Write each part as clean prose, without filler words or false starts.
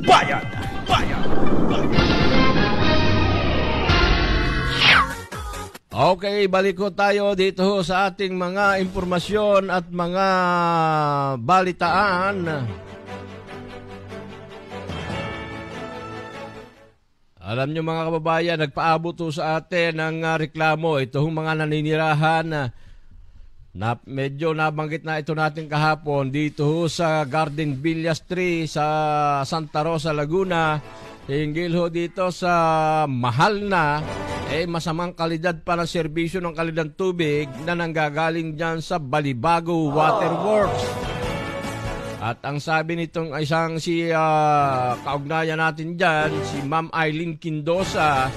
Bayan! Bayan! Okay, balik ko tayo dito sa ating mga impormasyon at mga balitaan. Alam nyo mga kababayan, nagpaabot sa atin ng reklamo. Itong mga naninirahan na medyo nabanggit na ito natin kahapon dito sa Garden Villas 3 sa Santa Rosa, Laguna. Hinggil ho dito sa mahal na masamang kalidad pa ng serbisyo ng kalidad tubig na nanggagaling dyan sa Balibago Waterworks. At ang sabi nitong isang kaugnayan natin dyan, si Ma'am Eileen Quindosa,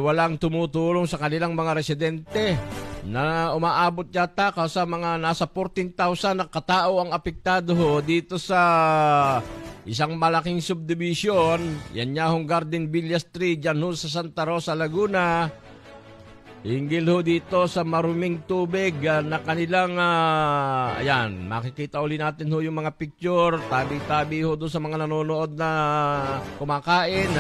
walang tumutulong sa kanilang mga residente na umaabot yata sa mga nasa 14,000 na katao ang apektado ho dito sa isang malaking subdivision. Yan niya hong Garden Villas 3 dyan ho sa Santa Rosa, Laguna. Hinggil ho dito sa maruming tubig na kanilang, ayan, makikita uli natin ho yung mga picture, tabi-tabi ho doon sa mga nanonood na kumakain.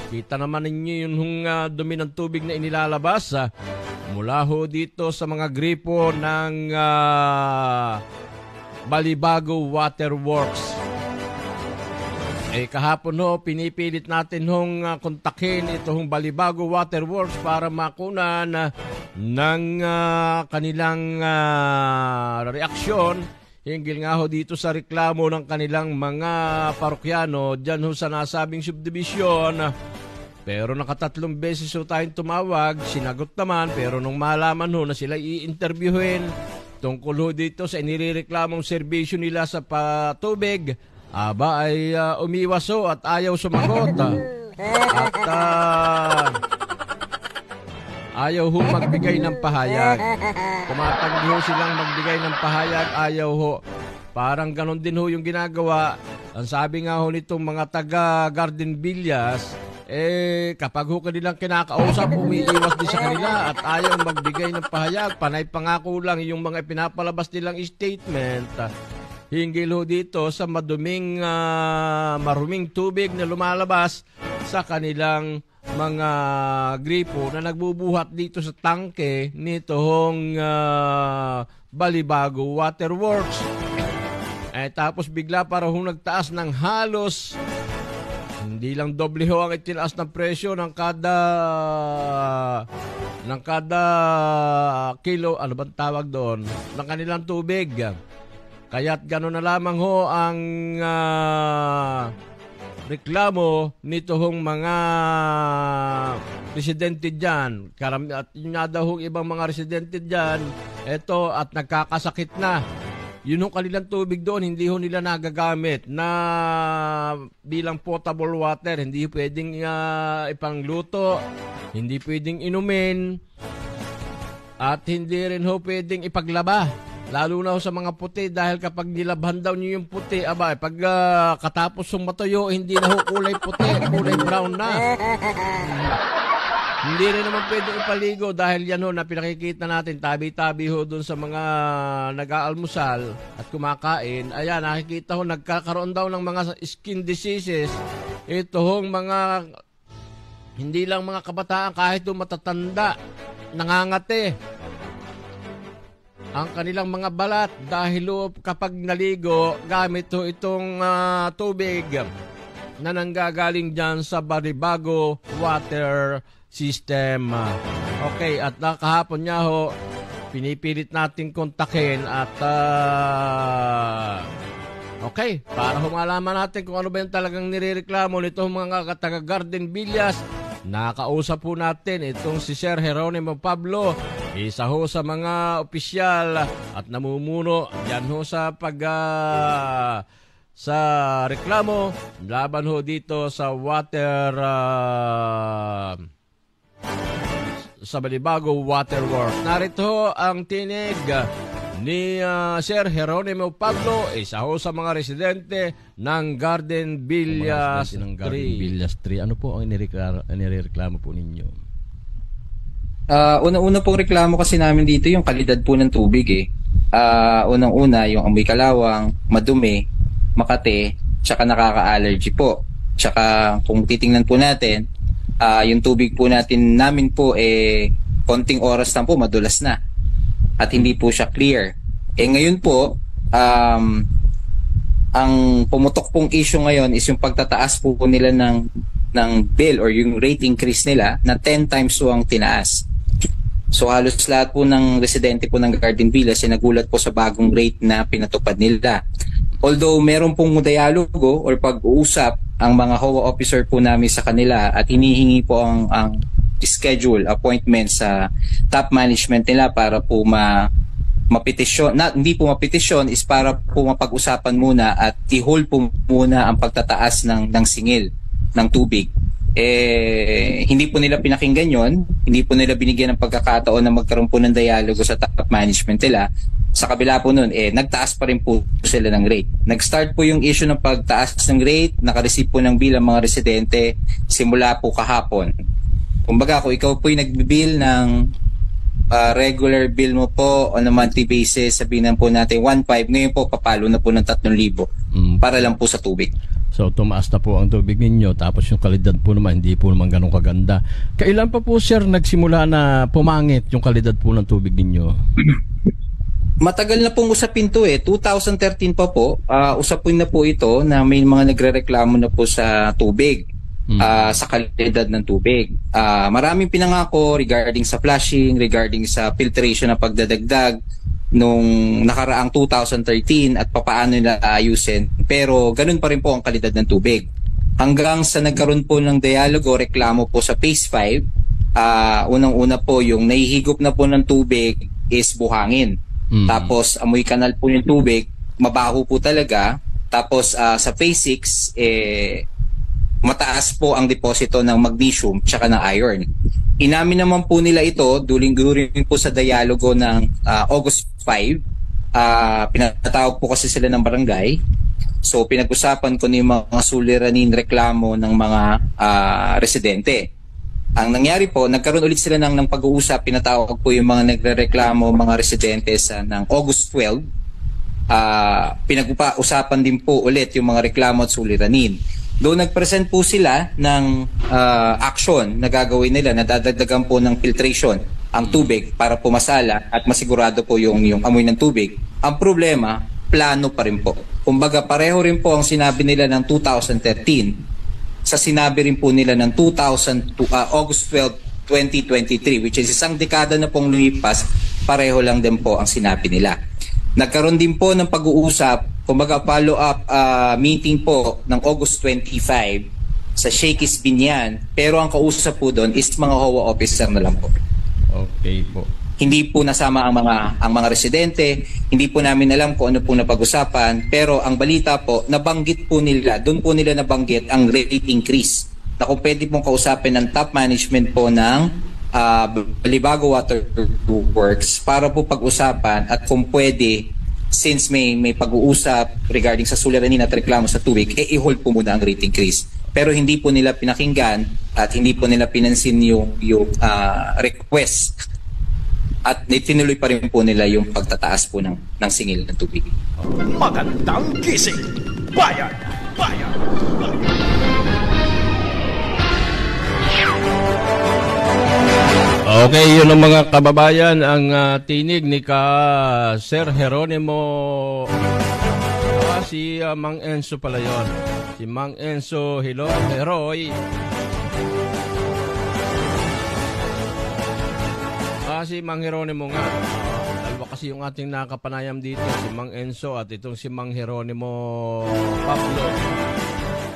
Kita naman ninyo yung dumi ng tubig na inilalabas mula ho dito sa mga gripo ng Balibago Waterworks. Kahapon ho, pinipilit natin hong kontakin itong Balibago Waterworks para makunan ng kanilang reaksyon hinggil nga ho dito sa reklamo ng kanilang mga parokyano dyan ho sa nasabing subdivision. Pero nakatatlong beses ho tayong tumawag, sinagot naman, pero nung malaman ho na sila i-interviewin tungkol ho dito sa inireklamong serbisyo nila sa patubig, ay umiwas ho at ayaw sumagot. At ayaw ho magbigay ng pahayag. Tumatanggi ho silang magbigay ng pahayag, ayaw ho. Parang ganon din ho yung ginagawa. Ang sabi nga ho nitong mga taga Garden Villas, kapag ho kanilang kinakausap, umiiwas din sa kanila at ayaw magbigay ng pahayag. Panay pangako lang yung mga pinapalabas nilang statement. Hinggil ho dito sa maruming tubig na lumalabas sa kanilang mga gripo na nagbubuhat dito sa tangke nitong Balibago Waterworks. Tapos bigla para ho nagtaas ng halos, hindi lang doble ho ang itinaas ng presyo ng kada kilo, ano bang tawag doon, ng kanilang tubig. Kaya't gano'n na lamang ho ang reklamo nito hong mga residente dyan. At yun nga daw hong ibang mga residente dyan, eto at nagkakasakit na. Yun hong kanilang tubig doon, hindi ho nila nagagamit na bilang potable water. Hindi pwedeng ipangluto, hindi pwedeng inumin, at hindi rin ho pwedeng ipaglaba. Lalo na ho sa mga puti dahil kapag nilabhan daw niyo yung puti, pag katapos yung matuyo, hindi na ho kulay puti, kulay brown na. Hindi rin naman pwedeng ipaligo dahil yan ho na pinakikita natin, tabi-tabi ho dun sa mga nag-aalmusal at kumakain. Ayan, nakikita ho, nagkakaroon daw ng mga skin diseases. Ito hong mga, hindi lang mga kabataan, kahit ho matatanda, nangangate ang kanilang mga balat dahil kapag naligo gamit ho itong tubig na nanggagaling dyan sa Balibago Water System. Okay, at kahapon niya ho, pinipilit natin kontakin at okay, para humalaman natin kung ano ba yung talagang nirereklamo nitong mga taga Garden Villas. Nakausap po natin itong si Sir Jeronimo Pablo, isa ho sa mga opisyal at namumuno yan ho sa sa reklamo laban ho dito sa water sa Balibago Waterworks. Narito ho ang tinig ni Sir Jeronimo Pablo, isa ho sa mga residente ng Garden Villas 3. Villas 3. Ano po ang inireklamo po ninyo? Una-una pong reklamo kasi namin dito yung kalidad po ng tubig . Unang-una yung amoy kalawang, madumi, makate, tsaka nakaka-allergy po. Tsaka kung titingnan po natin, yung tubig po namin po konting oras lang po madulas na at hindi po siya clear. Ngayon po, ang pumutok pong issue ngayon is yung pagtataas po nila ng bill or yung rate increase nila na 10 times po ang tinaas. So halos lahat po ng residente po ng Garden Villas ay nagulat po sa bagong rate na pinatupad nila. Although meron pong dialogo or pag-uusap ang mga HOA officer po namin sa kanila at hinihingi po ang schedule appointment sa top management nila para po mapetisyon, hindi po mapetisyon, is para po mapag-usapan muna at i-hold po muna ang pagtataas ng singil ng tubig. Hindi po nila pinakinggan yon, hindi po nila binigyan ng pagkakataon na magkaroon po ng dialogo sa top management nila. Sa kabila po nun, nagtaas pa rin po sila ng rate. Nag-start po yung issue ng pagtaas ng rate, nakareceive po ng bill ang mga residente simula po kahapon. Kumbaga, kung ikaw po yung nagbibill ng regular bill mo po on a monthly basis, sabihin po natin 1.5, ngayon po papalo na po ng 3,000 para lang po sa tubig. So tumaas na po ang tubig ninyo, tapos yung kalidad po naman hindi po naman ganun kaganda. Kailan pa po sir nagsimula na pumangit yung kalidad po ng tubig ninyo? Matagal na pong usapin to 2013 pa po, usapin na po ito na may mga nagrereklamo na po sa tubig, sa kalidad ng tubig. Maraming pinangako regarding sa flushing, regarding sa filtration na pagdadagdag nung nakaraang 2013 at papaano nila ayusin. Pero ganun pa rin po ang kalidad ng tubig. Hanggang sa nagkaroon po ng dialogo, reklamo po sa Phase 5, unang-una po yung nahihigop na po ng tubig is buhangin. Tapos amoy kanal po yung tubig, mabaho po talaga. Tapos sa Phase 6, mataas po ang deposito ng magnesium tsaka ng iron. Inamin naman po nila ito during po sa dialogo ng August 5. Pinatawag po kasi sila ng barangay. So pinag-usapan ko na yung mga suliranin reklamo ng mga residente. Ang nangyari po, nagkaroon ulit sila ng pag-uusap. Pinatawag po yung mga nagrereklamo, mga residente ng August 12. Pinag-usapan din po ulit yung mga reklamo at suliranin. Doon nag-present po sila ng action na gagawin nila, na dadagdagan po ng filtration ang tubig para pumasala at masigurado po yung amoy ng tubig. Ang problema, plano pa rin po. Kumbaga pareho rin po ang sinabi nila ng 2013 sa sinabi rin po nila ng August 12, 2023, which is isang dekada na pong lumipas, pareho lang din po ang sinabi nila. Nagkaroon din po ng pag-uusap, kumbaga follow-up meeting po ng August 25 sa Shakey's Binyan, pero ang kausap po doon is mga HOA officer na lang po. Okay po. Hindi po nasama ang mga residente, hindi po namin alam kung ano po napag-usapan, pero ang balita po, nabanggit po nila, doon po nila nabanggit ang rate increase. Na kung pwede pong kausapin ng top management po ng Balibago Water Works para po pag-usapan at kung pwede, since may pag-uusap regarding sa suliranin at reklamo sa tubig, i-hold po muna ang rate increase. Pero hindi po nila pinakinggan at hindi po nila pinansin yung request at itinuloy pa rin po nila yung pagtataas po ng singil ng tubig. Magandang gising, bayan! Bayan! Okay, yun ang mga kababayan, ang tinig ni Sir Jeronimo. Si Mang Enzo pala yun. Si Mang Enzo Heroy. Si Mang Jeronimo nga. Dalawa kasi yung ating nakapanayam dito, si Mang Enzo at itong si Mang Jeronimo Pablo.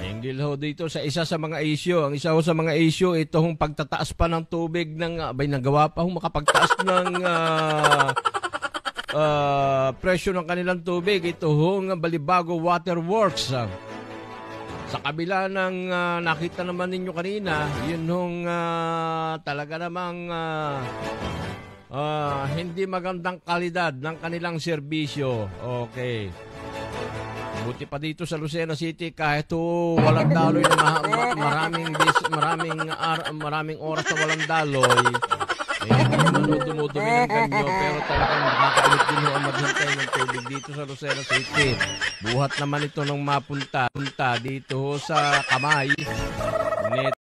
Hinggil ho dito sa isa sa mga issue. Ang isa ho sa mga issue, ito hong pagtataas pa ng tubig ng, nagawa pa hong makapagtaas ng presyo ng kanilang tubig. Ito hong Balibago Water Works. Sa kabila ng nakita naman ninyo kanina, yun hong talaga namang hindi magandang kalidad ng kanilang serbisyo. Okay. Buti pa dito sa Lucena City, kahit walang daloy na maraming oras na walang daloy, Dumudumi ng ganyo, pero talagang nakakailit din ho ang maghintay ng tubig dito sa Lucena City. Buhat naman ito nung mapunta dito ho sa Kamay. Ngunit